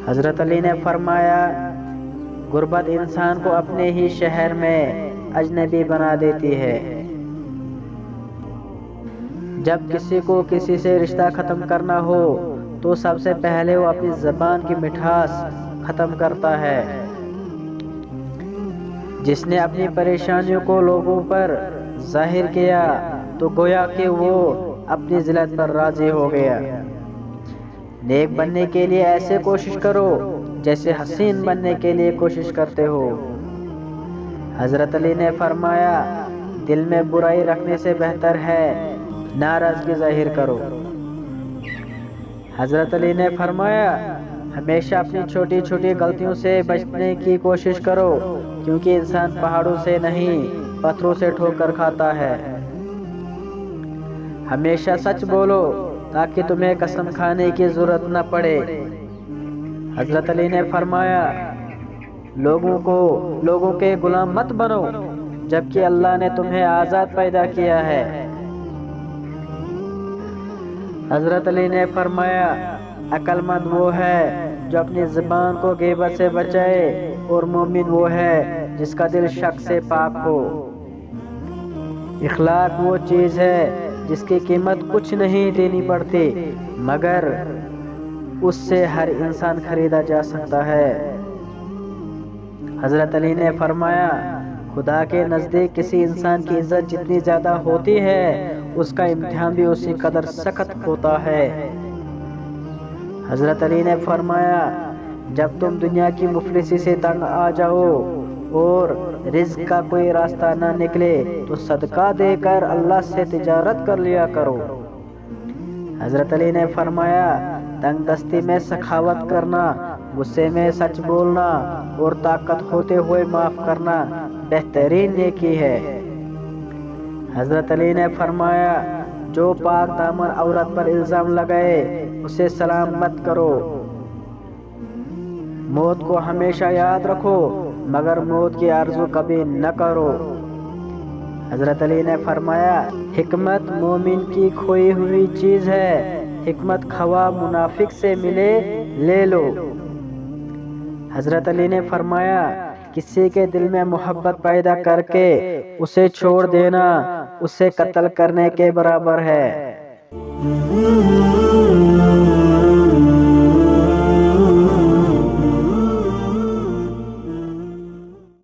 حضرت علی نے فرمایا غربت انسان کو اپنے ہی شہر میں اجنبی بنا دیتی ہے۔ جب کسی کو کسی سے رشتہ ختم کرنا ہو تو سب سے پہلے وہ اپنی زبان کی مٹھاس ختم کرتا ہے۔ جس نے اپنی پریشانیوں کو لوگوں پر ظاہر کیا تو گویا کہ وہ اپنی ذلت پر راضی ہو گیا۔ نیک بننے کے لیے ایسے کوشش کرو جیسے حسین بننے کے لیے کوشش کرتے ہو۔ حضرت علی نے فرمایا دل میں برائی رکھنے سے بہتر ہے ناراضگی ظاہر کرو۔ حضرت علی نے فرمایا ہمیشہ اپنی چھوٹی چھوٹی غلطیوں سے بچنے کی کوشش کرو، کیونکہ انسان پہاڑوں سے نہیں پتھروں سے ٹھوکر کھاتا ہے۔ ہمیشہ سچ بولو تاکہ تمہیں قسم کھانے کی ضرورت نہ پڑے۔ حضرت علی نے فرمایا لوگوں کے غلام مت بنو جبکہ اللہ نے تمہیں آزاد پیدا کیا ہے۔ حضرت علی نے فرمایا عقل مند وہ ہے جو اپنی زبان کو غیبت سے بچائے، اور مومن وہ ہے جس کا دل شک سے پاک ہو۔ اخلاق وہ چیز ہے جس کی قیمت کچھ نہیں دینی پڑتی، مگر اس سے ہر انسان خریدا جا سکتا ہے۔ حضرت علی نے فرمایا خدا کے نزدیک کسی انسان کی عزت جتنی زیادہ ہوتی ہے اس کا امتحان بھی اسی قدر سخت ہوتا ہے۔ حضرت علی نے فرمایا جب تم دنیا کی مفلسی سے تنگ آ جاؤ اور رزق کا کوئی راستہ نہ نکلے تو صدقہ دے کر اللہ سے تجارت کر لیا کرو۔ حضرت علی نے فرمایا تنگ دستی میں سخاوت کرنا، غصے میں سچ بولنا اور طاقت ہوتے ہوئے معاف کرنا بہترین نیکی ہے۔ حضرت علی نے فرمایا جو پاک دامن عورت پر الزام لگائے اسے سلام مت کرو۔ موت کو ہمیشہ یاد رکھو مگر موت کی آرزو کبھی نہ کرو۔ حضرت علی نے فرمایا حکمت مومن کی کھوئی ہوئی چیز ہے، حکمت خواہ منافق سے ملے لے لو۔ حضرت علی نے فرمایا کسی کے دل میں محبت پیدا کر کے اسے چھوڑ دینا اسے قتل کرنے کے برابر ہے۔